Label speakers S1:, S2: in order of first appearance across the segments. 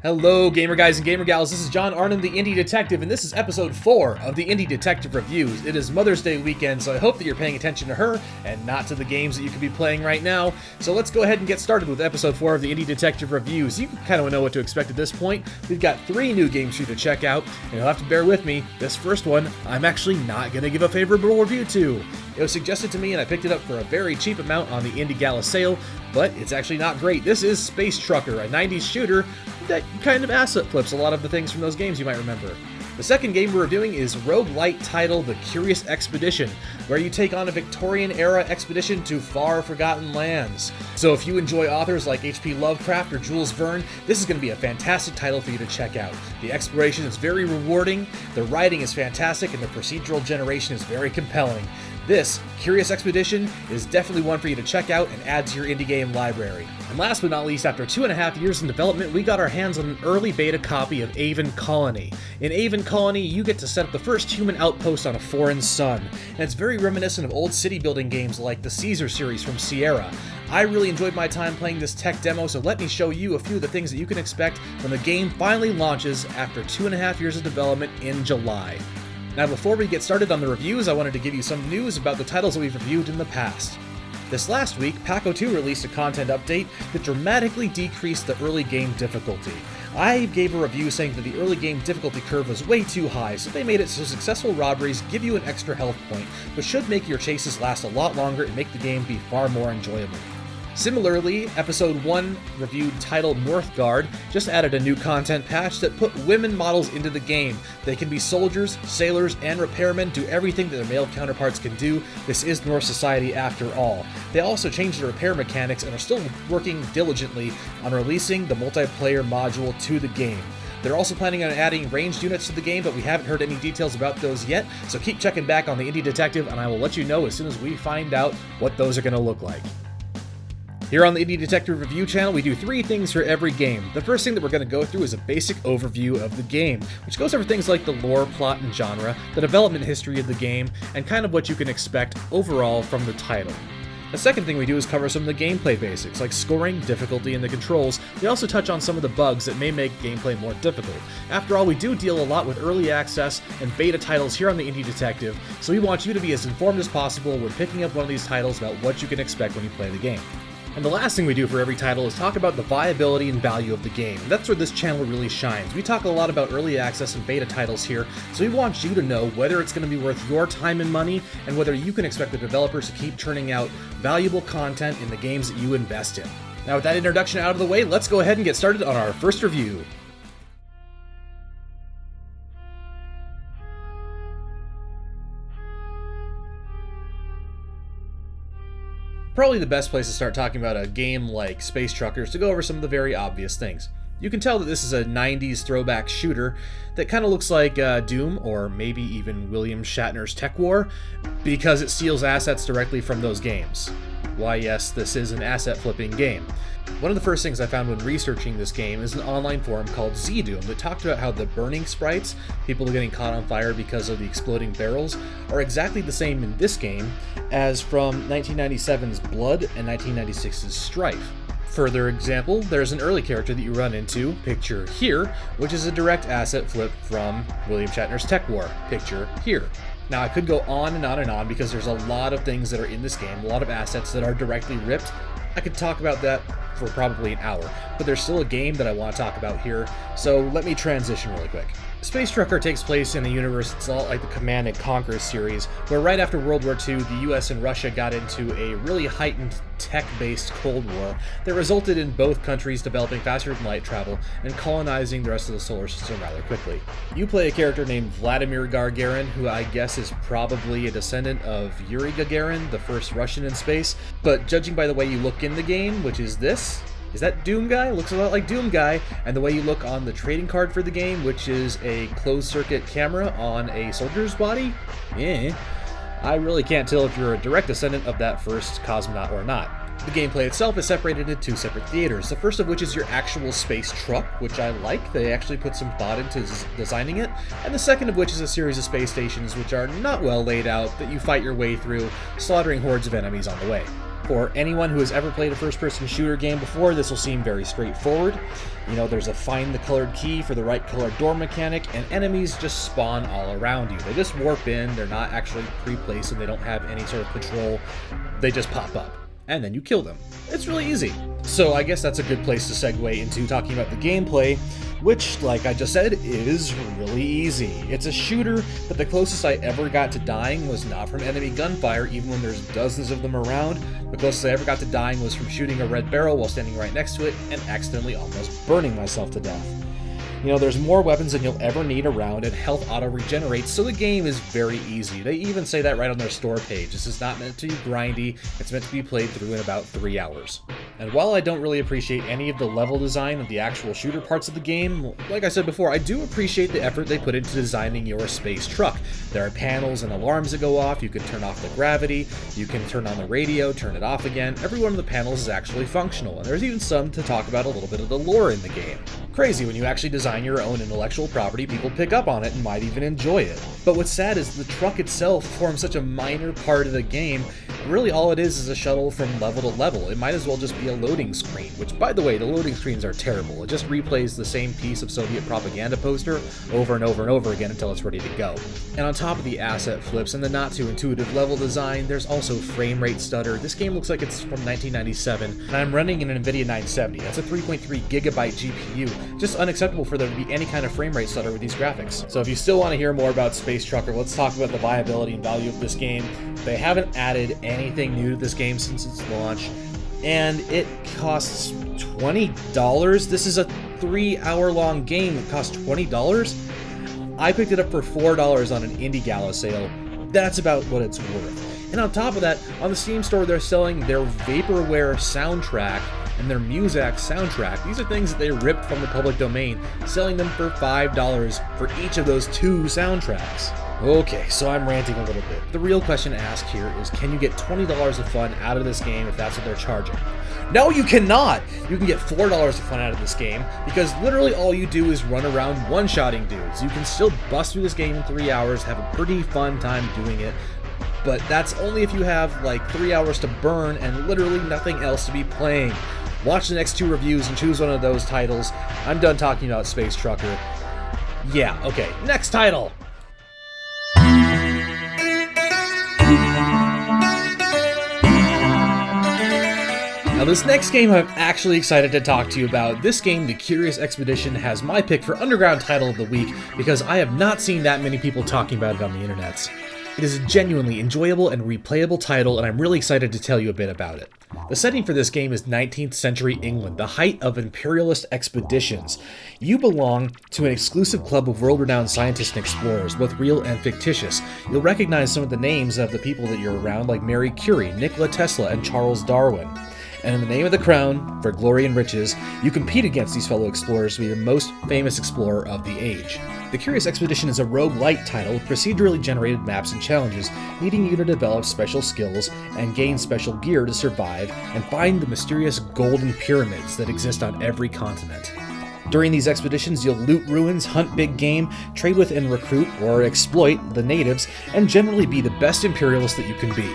S1: Hello gamer guys and gamer gals, this is John Arnon, the Indie Detective, and this is episode 4 of the Indie Detective Reviews. It is Mother's Day weekend, so I hope that you're paying attention to her and not to the games that you could be playing right now. So let's go ahead and get started with episode 4 of the Indie Detective Reviews. You kind of know what to expect at this point. We've got 3 new games for you to check out, and you'll have to bear with me. This first one, I'm actually not going to give a favorable review to. It was suggested to me and I picked it up for a very cheap amount on the Indie Gala sale, but it's actually not great. This is Space Trucker, a 90s shooter that kind of asset flips a lot of the things from those games you might remember. The second game we're reviewing is Rogue-lite titled The Curious Expedition, where you take on a Victorian-era expedition to far forgotten lands. So if you enjoy authors like H.P. Lovecraft or Jules Verne, this is going to be a fantastic title for you to check out. The exploration is very rewarding, the writing is fantastic, and the procedural generation is very compelling. This Curious Expedition is definitely one for you to check out and add to your indie game library. And last but not least, after 2.5 years in development, we got our hands on an early beta copy of Aven Colony. In Aven Colony, you get to set up the first human outpost on a foreign sun, and it's very reminiscent of old city building games like the Caesar series from Sierra. I really enjoyed my time playing this tech demo, so let me show you a few of the things that you can expect when the game finally launches after 2.5 years of development in July. Now before we get started on the reviews, I wanted to give you some news about the titles that we've reviewed in the past. This last week, Paco 2 released a content update that dramatically decreased the early game difficulty. I gave a review saying that the early game difficulty curve was way too high, so they made it so successful robberies give you an extra health point, but should make your chases last a lot longer and make the game be far more enjoyable. Similarly, Episode 1, reviewed titled Northgard, just added a new content patch that put women models into the game. They can be soldiers, sailors, and repairmen, do everything that their male counterparts can do. This is Norse society after all. They also changed the repair mechanics and are still working diligently on releasing the multiplayer module to the game. They're also planning on adding ranged units to the game, but we haven't heard any details about those yet, so keep checking back on the Indie Detective and I will let you know as soon as we find out what those are going to look like. Here on the Indie Detective Review channel, we do 3 things for every game. The first thing that we're going to go through is a basic overview of the game, which goes over things like the lore, plot, and genre, the development history of the game, and kind of what you can expect overall from the title. The second thing we do is cover some of the gameplay basics, like scoring, difficulty, and the controls. We also touch on some of the bugs that may make gameplay more difficult. After all, we do deal a lot with early access and beta titles here on the Indie Detective, so we want you to be as informed as possible when picking up one of these titles about what you can expect when you play the game. And the last thing we do for every title is talk about the viability and value of the game. That's where this channel really shines. We talk a lot about early access and beta titles here, so we want you to know whether it's going to be worth your time and money, and whether you can expect the developers to keep churning out valuable content in the games that you invest in. Now with that introduction out of the way, let's go ahead and get started on our first review. Probably the best place to start talking about a game like Space Trucker is to go over some of the very obvious things. You can tell that this is a 90s throwback shooter that kind of looks like Doom, or maybe even William Shatner's Tech War, because it steals assets directly from those games. Why yes, this is an asset flipping game. One of the first things I found when researching this game is an online forum called Z-Doom that talked about how the burning sprites, people getting caught on fire because of the exploding barrels, are exactly the same in this game as from 1997's Blood and 1996's Strife. Further example, there's an early character that you run into, picture here, which is a direct asset flip from William Shatner's Tech War, picture here. Now I could go on and on and on because there's a lot of things that are in this game, a lot of assets that are directly ripped. I could talk about that for probably an hour, but there's still a game that I want to talk about here, so let me transition really quick. Space Trucker takes place in a universe that's a lot like the Command and Conquer series, where right after World War II, the US and Russia got into a really heightened tech-based Cold War that resulted in both countries developing faster than light travel and colonizing the rest of the solar system rather quickly. You play a character named Vladimir Gagarin, who I guess is probably a descendant of Yuri Gagarin, the first Russian in space, but judging by the way you look in the game, which is this, is that Doom Guy? Looks a lot like Doom Guy. And the way you look on the trading card for the game, which is a closed-circuit camera on a soldier's body? I really can't tell if you're a direct descendant of that first cosmonaut or not. The gameplay itself is separated into 2 separate theaters, the first of which is your actual space truck, which I like. They actually put some thought into designing it. And the second of which is a series of space stations which are not well laid out, that you fight your way through, slaughtering hordes of enemies on the way. For anyone who has ever played a first-person shooter game before, this will seem very straightforward. You know, there's a find the colored key for the right colored door mechanic, and enemies just spawn all around you. They just warp in, they're not actually pre-placed, and they don't have any sort of control. They just pop up, and then you kill them. It's really easy. So I guess that's a good place to segue into talking about the gameplay, which, like I just said, is really easy. It's a shooter, but the closest I ever got to dying was not from enemy gunfire, even when there's dozens of them around. The closest I ever got to dying was from shooting a red barrel while standing right next to it and accidentally almost burning myself to death. You know, there's more weapons than you'll ever need around, and health auto-regenerates, so the game is very easy. They even say that right on their store page. This is not meant to be grindy, it's meant to be played through in about 3 hours. And while I don't really appreciate any of the level design of the actual shooter parts of the game, like I said before, I do appreciate the effort they put into designing your space truck. There are panels and alarms that go off, you can turn off the gravity, you can turn on the radio, turn it off again. Every one of the panels is actually functional, and there's even some to talk about a little bit of the lore in the game. Crazy, when you actually design your own intellectual property, people pick up on it and might even enjoy it. But what's sad is the truck itself forms such a minor part of the game. Really all it is a shuttle from level to level. It might as well just be a loading screen, which, by the way, the loading screens are terrible. It just replays the same piece of Soviet propaganda poster over and over and over again until it's ready to go. And on top of the asset flips and the not too intuitive level design, there's also frame rate stutter. This game looks like it's from 1997, and I'm running an NVIDIA 970. That's a 3.3 gigabyte GPU. Just unacceptable for there to be any kind of frame rate stutter with these graphics. So if you still want to hear more about Space Trucker, let's talk about the viability and value of this game. They haven't added anything new to this game since its launch, and it costs $20. This is a 3-hour-long game that costs $20. I picked it up for $4 on an Indie Gala sale. That's about what it's worth. And on top of that, on the Steam store, they're selling their Vaporware soundtrack and their Muzak soundtrack. These are things that they ripped from the public domain, selling them for $5 for each of those 2 soundtracks. Okay, so I'm ranting a little bit. The real question to ask here is, can you get $20 of fun out of this game if that's what they're charging? No, you cannot! You can get $4 of fun out of this game, because literally all you do is run around one-shotting dudes. You can still bust through this game in 3 hours, have a pretty fun time doing it, but that's only if you have like 3 hours to burn and literally nothing else to be playing. Watch the next 2 reviews and choose one of those titles. I'm done talking about Space Trucker. Yeah, okay, next title! Now this next game I'm actually excited to talk to you about. This game, The Curious Expedition, has my pick for Underground Title of the Week because I have not seen that many people talking about it on the internet. It is a genuinely enjoyable and replayable title, and I'm really excited to tell you a bit about it. The setting for this game is 19th century England, the height of imperialist expeditions. You belong to an exclusive club of world-renowned scientists and explorers, both real and fictitious. You'll recognize some of the names of the people that you're around, like Marie Curie, Nikola Tesla, and Charles Darwin. And in the name of the crown, for glory and riches, you compete against these fellow explorers to be the most famous explorer of the age. The Curious Expedition is a rogue-lite title with procedurally generated maps and challenges, needing you to develop special skills and gain special gear to survive and find the mysterious golden pyramids that exist on every continent. During these expeditions, you'll loot ruins, hunt big game, trade with and recruit or exploit the natives, and generally be the best imperialist that you can be.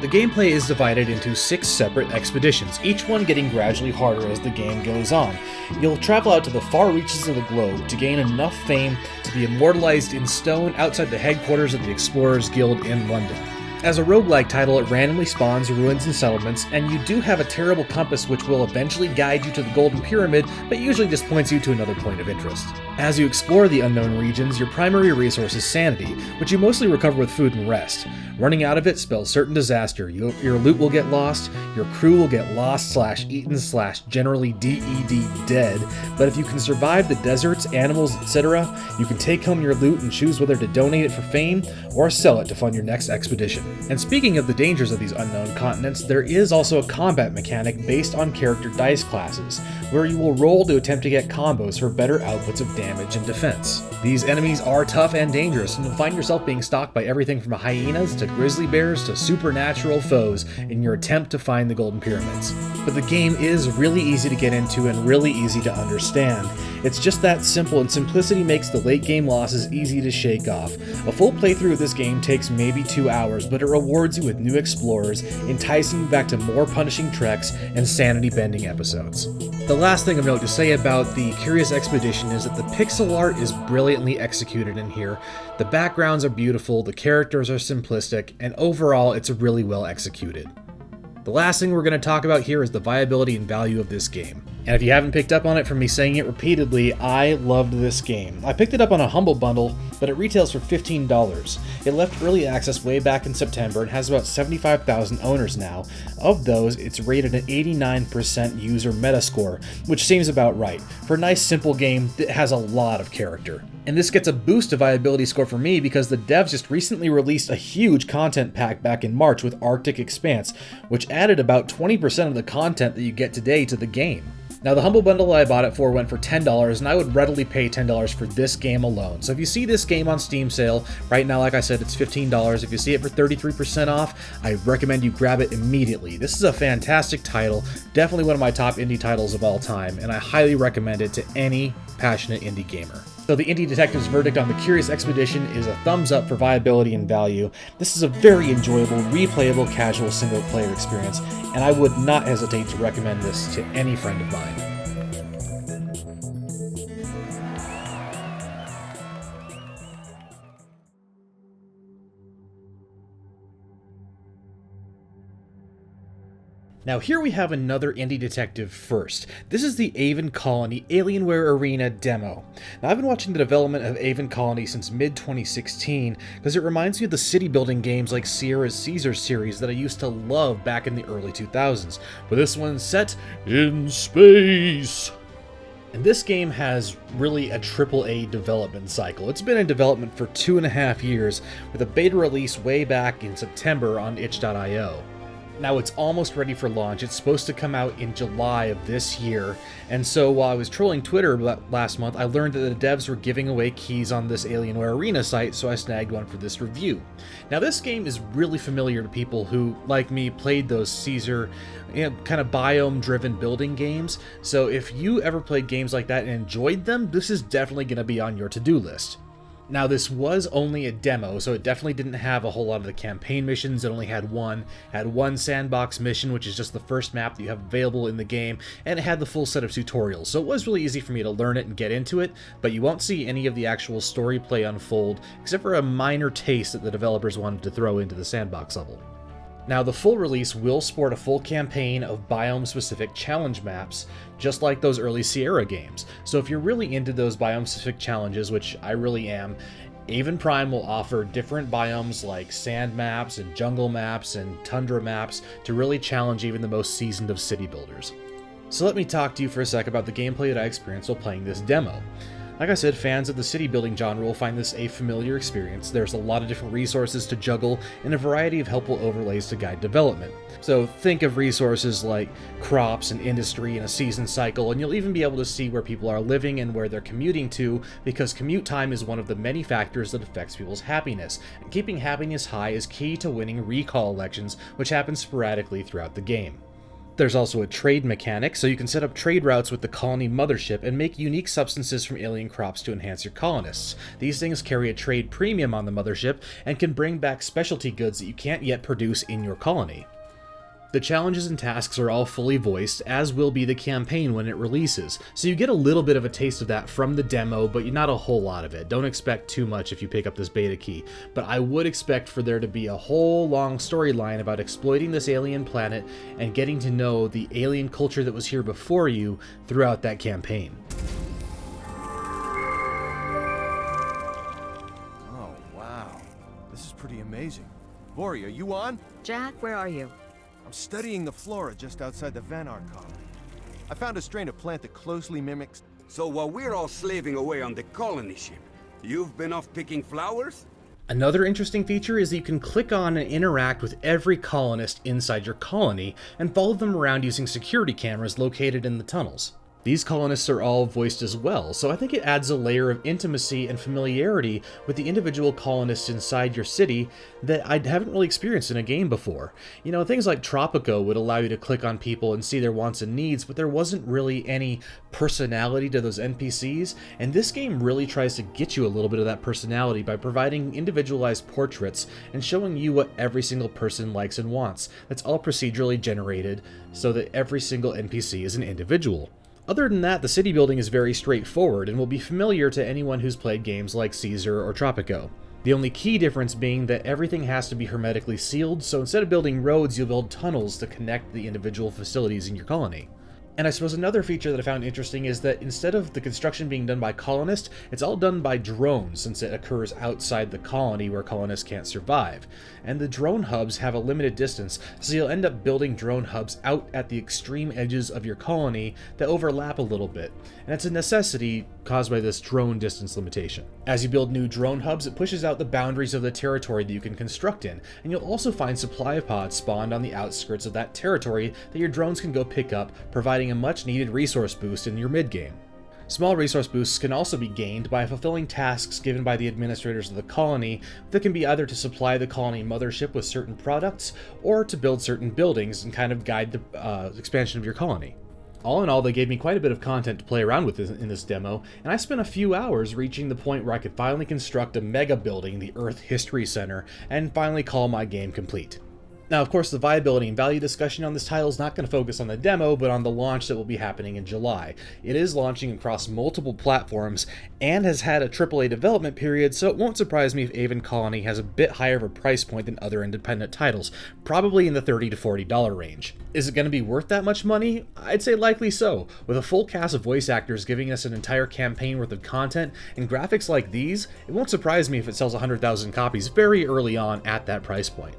S1: The gameplay is divided into 6 separate expeditions, each one getting gradually harder as the game goes on. You'll travel out to the far reaches of the globe to gain enough fame to be immortalized in stone outside the headquarters of the Explorers Guild in London. As a roguelike title, it randomly spawns ruins and settlements, and you do have a terrible compass which will eventually guide you to the Golden Pyramid, but usually just points you to another point of interest. As you explore the unknown regions, your primary resource is sanity, which you mostly recover with food and rest. Running out of it spells certain disaster. Your loot will get lost, your crew will get lost/eaten/generally DED dead, but if you can survive the deserts, animals, etc., you can take home your loot and choose whether to donate it for fame or sell it to fund your next expedition. And speaking of the dangers of these unknown continents, there is also a combat mechanic based on character dice classes. where you will roll to attempt to get combos for better outputs of damage and defense. These enemies are tough and dangerous, and you'll find yourself being stalked by everything from hyenas to grizzly bears to supernatural foes in your attempt to find the Golden Pyramids. But the game is really easy to get into and really easy to understand. It's just that simple, and simplicity makes the late game losses easy to shake off. A full playthrough of this game takes maybe 2 hours, but it rewards you with new explorers, enticing you back to more punishing treks and sanity-bending episodes. The last thing of note to say about the Curious Expedition is that the pixel art is brilliantly executed in here. The backgrounds are beautiful, the characters are simplistic, and overall it's really well executed. The last thing we're going to talk about here is the viability and value of this game. And if you haven't picked up on it from me saying it repeatedly, I loved this game. I picked it up on a Humble Bundle, but it retails for $15. It left early access way back in September and has about 75,000 owners now. Of those, it's rated an 89% user Metascore, which seems about right. For a nice simple game that has a lot of character. And this gets a boost to viability score for me because the devs just recently released a huge content pack back in March with Arctic Expanse, which added about 20% of the content that you get today to the game. Now, the Humble Bundle I bought it for went for $10, and I would readily pay $10 for this game alone. So if you see this game on Steam sale, right now, like I said, it's $15. If you see it for 33% off, I recommend you grab it immediately. This is a fantastic title, definitely one of my top indie titles of all time, and I highly recommend it to any passionate indie gamer. So the Indie Detective's verdict on the Curious Expedition is a thumbs up for viability and value. This is a very enjoyable, replayable, casual single-player experience, and I would not hesitate to recommend this to any friend of mine. Now here we have another indie detective first. This is the Aven Colony Alienware Arena demo. Now I've been watching the development of Aven Colony since mid-2016 because it reminds me of the city building games like Sierra's Caesar series that I used to love back in the early 2000s. But this one's set in space. And this game has really a AAA development cycle. It's been in development for 2.5 years with a beta release way back in September on itch.io. Now it's almost ready for launch. It's supposed to come out in July of this year, and so while I was trolling Twitter last month, I learned that the devs were giving away keys on this Alienware Arena site, so I snagged one for this review. Now this game is really familiar to people who, like me, played those Caesar, kind of biome-driven building games, so if you ever played games like that and enjoyed them, this is definitely going to be on your to-do list. Now this was only a demo, so it definitely didn't have a whole lot of the campaign missions. It only had one sandbox mission, which is just the first map that you have available in the game, and it had the full set of tutorials, so it was really easy for me to learn it and get into it, but you won't see any of the actual story play unfold, except for a minor taste that the developers wanted to throw into the sandbox level. Now, the full release will sport a full campaign of biome-specific challenge maps, just like those early Sierra games. So if you're really into those biome-specific challenges, which I really am, Aven Prime will offer different biomes like sand maps and jungle maps and tundra maps to really challenge even the most seasoned of city builders. So let me talk to you for a sec about the gameplay that I experienced while playing this demo. Like I said, fans of the city building genre will find this a familiar experience. There's a lot of different resources to juggle and a variety of helpful overlays to guide development. So think of resources like crops and industry and a season cycle, and you'll even be able to see where people are living and where they're commuting to, because commute time is one of the many factors that affects people's happiness. And keeping happiness high is key to winning recall elections, which happen sporadically throughout the game. There's also a trade mechanic, so you can set up trade routes with the colony mothership and make unique substances from alien crops to enhance your colonists. These things carry a trade premium on the mothership and can bring back specialty goods that you can't yet produce in your colony. The challenges and tasks are all fully voiced, as will be the campaign when it releases, so you get a little bit of a taste of that from the demo, but not a whole lot of it. Don't expect too much if you pick up this beta key, but I would expect for there to be a whole long storyline about exploiting this alien planet and getting to know the alien culture that was here before you throughout that campaign.
S2: Oh, wow. This is pretty amazing. Vori, are you on?
S3: Jack, where are you?
S2: I'm studying the flora just outside the Vanart colony. I found a strain of plant that closely mimics...
S4: So while we're all slaving away on the colony ship, you've been off picking flowers?
S1: Another interesting feature is that you can click on and interact with every colonist inside your colony and follow them around using security cameras located in the tunnels. These colonists are all voiced as well, so I think it adds a layer of intimacy and familiarity with the individual colonists inside your city that I haven't really experienced in a game before. You know, things like Tropico would allow you to click on people and see their wants and needs, but there wasn't really any personality to those NPCs, and this game really tries to get you a little bit of that personality by providing individualized portraits and showing you what every single person likes and wants. That's all procedurally generated so that every single NPC is an individual. Other than that, the city building is very straightforward and will be familiar to anyone who's played games like Caesar or Tropico. The only key difference being that everything has to be hermetically sealed, so instead of building roads, you'll build tunnels to connect the individual facilities in your colony. And I suppose another feature that I found interesting is that instead of the construction being done by colonists, it's all done by drones since it occurs outside the colony where colonists can't survive. And the drone hubs have a limited distance, so you'll end up building drone hubs out at the extreme edges of your colony that overlap a little bit. And it's a necessity caused by this drone distance limitation. As you build new drone hubs, it pushes out the boundaries of the territory that you can construct in, and you'll also find supply pods spawned on the outskirts of that territory that your drones can go pick up, providing a much needed resource boost in your mid-game. Small resource boosts can also be gained by fulfilling tasks given by the administrators of the colony that can be either to supply the colony mothership with certain products or to build certain buildings and kind of guide the expansion of your colony. All in all, they gave me quite a bit of content to play around with in this demo, and I spent a few hours reaching the point where I could finally construct a mega building, the Earth History Center, and finally call my game complete. Now, of course, the viability and value discussion on this title is not going to focus on the demo, but on the launch that will be happening in July. It is launching across multiple platforms and has had a AAA development period, so it won't surprise me if Aven Colony has a bit higher of a price point than other independent titles, probably in the $30 to $40 range. Is it going to be worth that much money? I'd say likely so. With a full cast of voice actors giving us an entire campaign worth of content and graphics like these, it won't surprise me if it sells 100,000 copies very early on at that price point.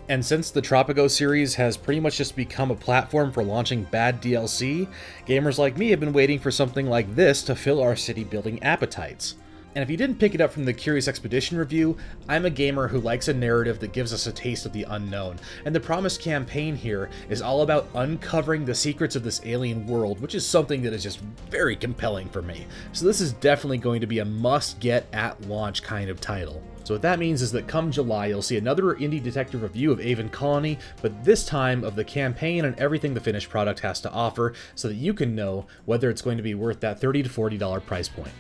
S1: And since the Tropico series has pretty much just become a platform for launching bad DLC, gamers like me have been waiting for something like this to fill our city building appetites. And if you didn't pick it up from the Curious Expedition review, I'm a gamer who likes a narrative that gives us a taste of the unknown, and the promised campaign here is all about uncovering the secrets of this alien world, which is something that is just very compelling for me. So this is definitely going to be a must-get at launch kind of title. So what that means is that come July, you'll see another indie detective review of Aven Colony, but this time of the campaign and everything the finished product has to offer, so that you can know whether it's going to be worth that $30 to $40 price point.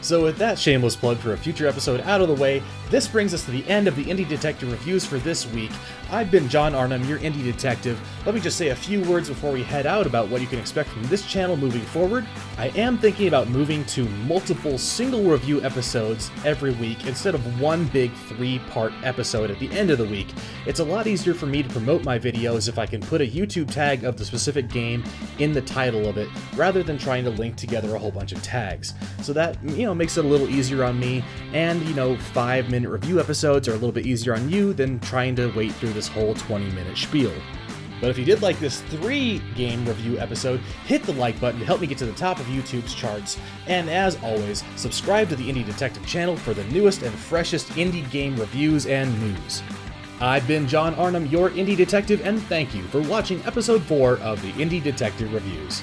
S1: So with that shameless plug for a future episode out of the way, this brings us to the end of the Indie Detective Reviews for this week. I've been John Arnhem, your Indie Detective. Let me just say a few words before we head out about what you can expect from this channel moving forward. I am thinking about moving to multiple single review episodes every week instead of one big 3-part episode at the end of the week. It's a lot easier for me to promote my videos if I can put a YouTube tag of the specific game in the title of it, rather than trying to link together a whole bunch of tags. So that, makes it a little easier on me, and 5-minute review episodes are a little bit easier on you than trying to wait through this whole 20-minute spiel. But if you did like this 3-game review episode, hit the like button to help me get to the top of YouTube's charts, and as always, subscribe to the Indie Detective channel for the newest and freshest indie game reviews and news. I've been John Arnhem, your Indie Detective, and thank you for watching episode 4 of the Indie Detective Reviews.